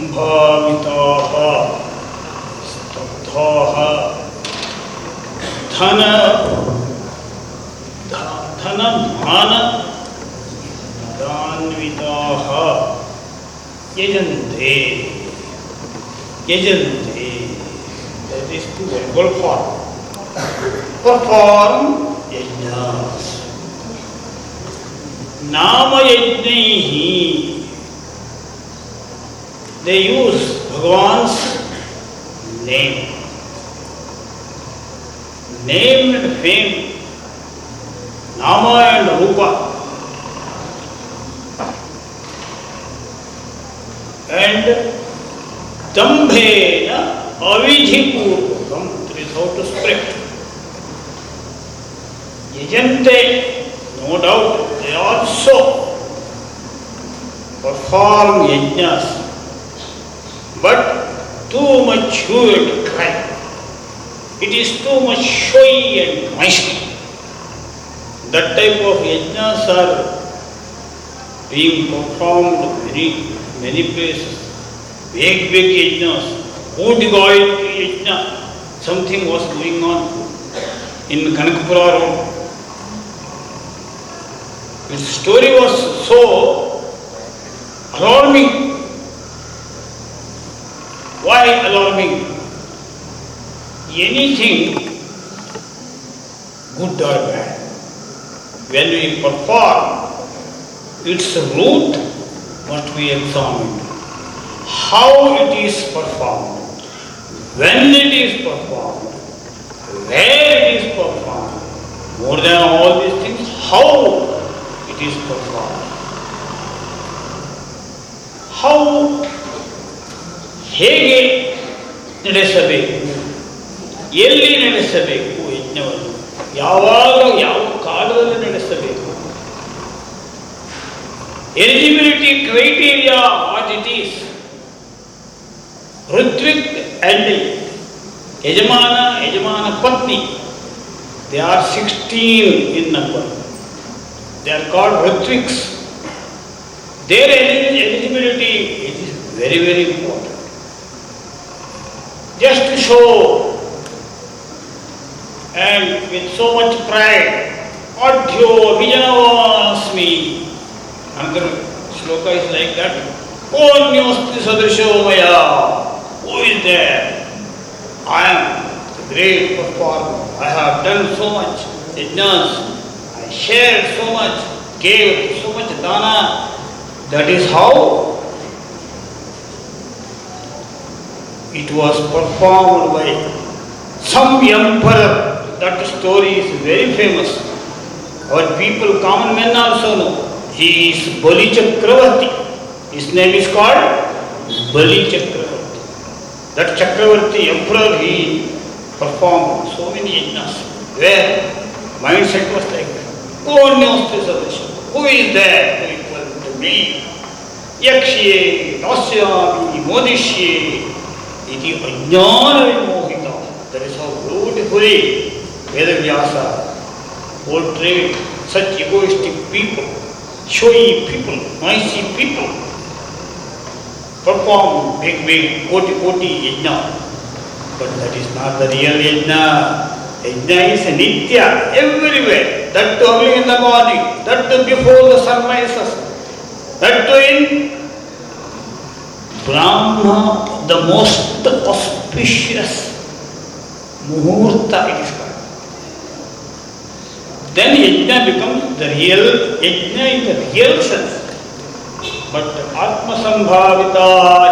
आत्मसंभाविताः स्तब्धाः धनमानदान्विताः यजन्ते. That is the verbal form. Perform yajnas. Nama yajnaihi. They use Bhagavan's name. Name and fame. Nama and Rupa. And Dambhena avidhipurvakam. That is how to spread. Yajante, no doubt, they also perform yajnas, but too much hue and cry. It is too much showy and noisy. That type of yajnas are being performed many places. Big yajnas, wood oil yajna. Something was going on in Kanakapura road. The story was so alarming. Why alarming? Anything, good or bad, when we perform, its root must be examined. How it is performed, when it is performed, where it is performed, more than all these things, how it is performed. How ಹೇಗೆ ನಡೆಸಬೇಕು, ಎಲ್ಲಿ ನಡೆಸಬೇಕು ಯಜ್ಞವನ್ನು, ಯಾವಾಗ ಯಾವ ಕಾಲದಲ್ಲಿ ನಡೆಸಬೇಕು, eligibility criteria what it is. Ritwik and ಯಜಮಾನ ಪತ್ನಿ, they are 16 in number. They are called ಋತ್ವಿಕ್ಸ್. Their eligibility is very, very important. Just to show and with so much pride, Adhyo Vijanavasmi. Another shloka is like that. Onyasti sadrisho maya. Who is there? I am the great performer. I have done so much yajnas. I shared so much, gave so much dana. That is how it was performed by some emperor. That story is very famous. Our people, common men also know. He is Bali Chakravarti. His name is called Bali Chakravarti. That Chakravarti emperor, he performed so many yajnas where mindset was like that. Who is there to equal to me? Yakshye, Nasyami, Modishye. Iti ajnana vimohita. That is how beautifully Vedavyasa portrayed such egoistic people, showy people, noisy people, perform big koti yajna. But that is not the real yajna. Yajna is nitya, everywhere. That too early in the morning, that too before the sun rises, that too in Brahma, the most auspicious muhurta it is called. Then yajna becomes the real yajna in the real sense. But Atma Sambhavita,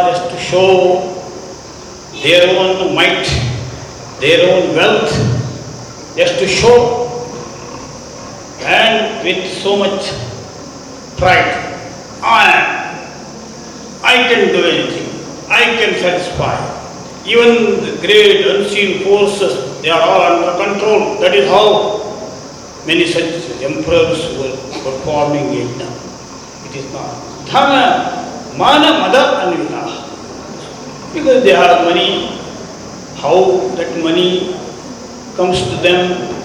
just to show their own might, their own wealth, just to show, and with so much pride, I can do anything, I can satisfy. Even the great unseen forces, they are all under control. That is how many such emperors were performing yajna. It is not dhana, mana, mada, anvita. Because they have money, how that money comes to them,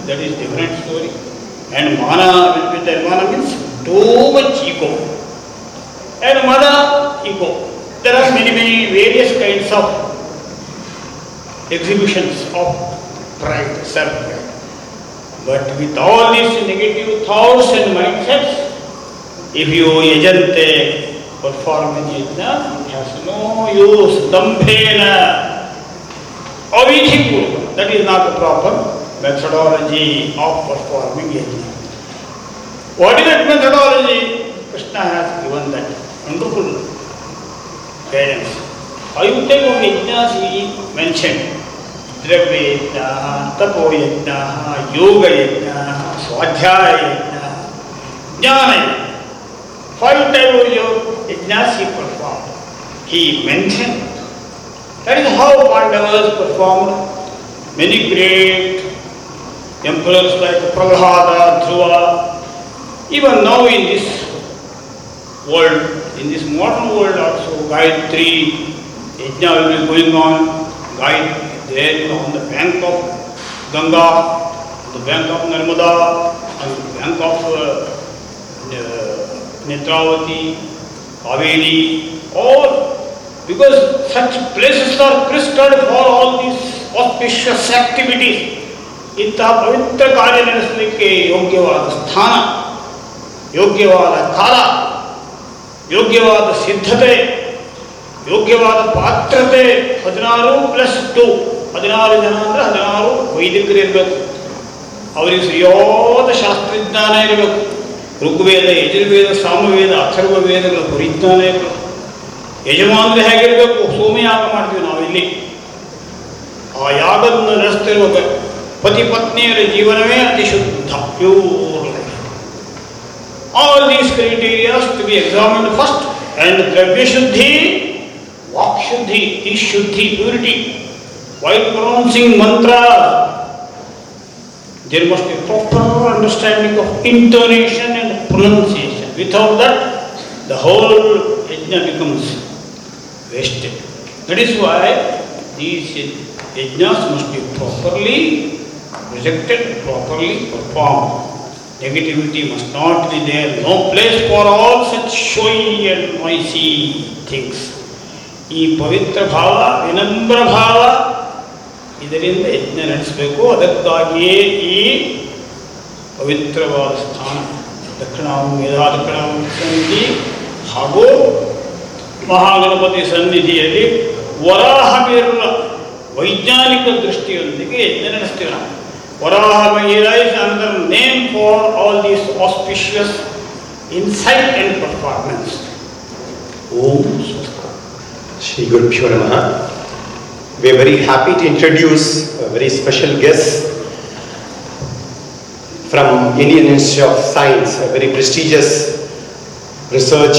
that is different story. And mana, with that mana means too much ego. And mada, ego. There are many various kinds of exhibitions of pride, self-pride. But with all these negative thoughts and mindsets, if you yajante, perform yajna, it has no use. Dambhena, avithipurva. That is not the proper methodology of performing yajna. What is that methodology? Krishna has given that wonderful guidance. Five types of yajnas he mentioned. Dravya yajna, tapo yajna, yoga yajna, swadhyaya yajna, jnana yajna. Five types of yajnas he performed. He mentioned. That is how Pandavas performed. Many great emperors like Prahlada, Dhruva. Even now in this world, in this modern world also, Gayatri Yajna will be going on. Gayatri there on the bank of Ganga, on the bank of Narmada, on the bank of Netravati, Kaveri, all because such places are crystallized for all these auspicious activities. ಇಂತಹ ಪವಿತ್ರ ಕಾರ್ಯ ನಡೆಸಲಿಕ್ಕೆ ಯೋಗ್ಯವಾದ ಸ್ಥಾನ, ಯೋಗ್ಯವಾದ ಕಾಲ, ಯೋಗ್ಯವಾದ ಸಿದ್ಧತೆ, ಯೋಗ್ಯವಾದ ಪಾತ್ರತೆ 16+2 16 ಜನ ಅಂದರೆ 16 ವೈದಿಕರು ಇರಬೇಕು. ಅವರಿಗೆ ಸರಿಯಾದ ಶಾಸ್ತ್ರಜ್ಞಾನ ಇರಬೇಕು. ಋಗ್ವೇದ, ಯಜುರ್ವೇದ, ಸಾಮವೇದ, ಅಥರ್ವ ವೇದಗಳ ಪರಿಜ್ಞಾನ ಇರಬೇಕು. ಯಜಮಾನರು ಹೇಗಿರಬೇಕು? ಸೋಮಯಾಗ ಮಾಡ್ತೀವಿ ನಾವಿಲ್ಲಿ. ಆ ಯಾಗವನ್ನು ನಡೆಸ್ತಿರುವ ಪತಿ ಪತ್ನಿಯರ ಜೀವನವೇ ಅತಿ ಶುದ್ಧ, pure life. All these criteria to be examined first, and Dravya Shuddhi, Vak Shuddhi, is Shuddhi, purity. While pronouncing mantra, there must be proper understanding of intonation and pronunciation. Without that, the whole yajna becomes wasted. That is why these yajnas must be properly projected, properly performed. Negativity must not be there. No place for all such showy and noisy things. ಈ ಪವಿತ್ರ ಭಾವ, ವಿನಮ್ರ ಭಾವ, ಇದರಿಂದ ಯಜ್ಞ ನಡೆಸಬೇಕು. ಅದಕ್ಕಾಗಿಯೇ ಈ ಪವಿತ್ರವಾದ ಸ್ಥಾನ ದಕ್ಷಿಣಾಮೂಲ ಸನ್ನಿಧಿ ಹಾಗೂ ಮಹಾಗಣಪತಿ ಸನ್ನಿಧಿಯಲ್ಲಿ ವರಾಹಮಿರುವ ವೈಜ್ಞಾನಿಕ ದೃಷ್ಟಿಯೊಂದಿಗೆ ಯಜ್ಞ ನಡೆಸ್ತೀವಿ ನಾವು. Varahamihira is another name for all these auspicious insight and performance. Om Swastika. Shri Gurubhyo Namaha. We are very happy to introduce a very special guest from Indian Institute of Science, a very prestigious research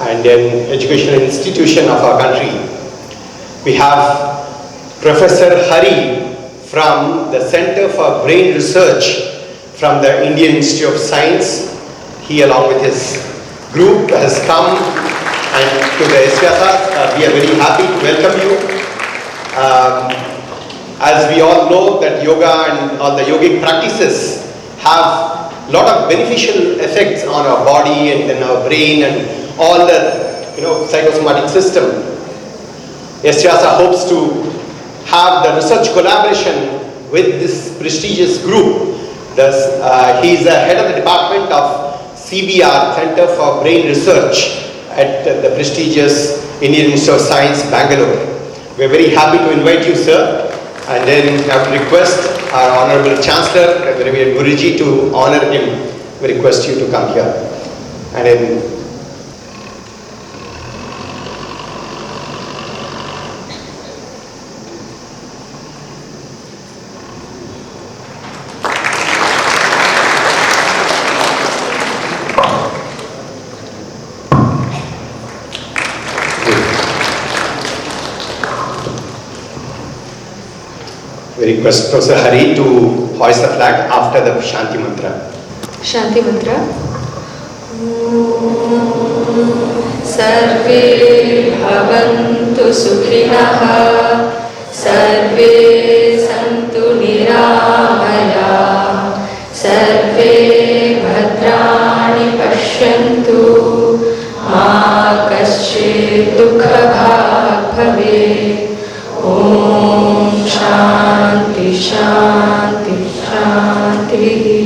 and an educational institution of our country. We have Professor Hari from the Center for Brain Research from the Indian Institute of Science. He along with his group has come and to the SVSR. We are very happy to welcome you. As we all know that yoga and all the yogic practices have a lot of beneficial effects on our body and then our brain and all the psychosomatic system. SVSR hopes to have the research collaboration with this prestigious group. Thus, he is the head of the department of CBR, Center for Brain Research at the prestigious Indian Institute of Science, Bangalore. We are very happy to invite you, sir. And then I would request our Honorable Chancellor, Reverend Guruji, to honor him. We request you to come here. And then we request Professor Hari to hoist the flag after the Shanti Mantra. Shanti Mantra. Sarve bhavantu sukhinah, sarve santu niramayah, sarve bhadrani pashyantu, ma kaschit दुःखभाग् भवेत्। ॐ शान्ति शान्ति शान्तिः।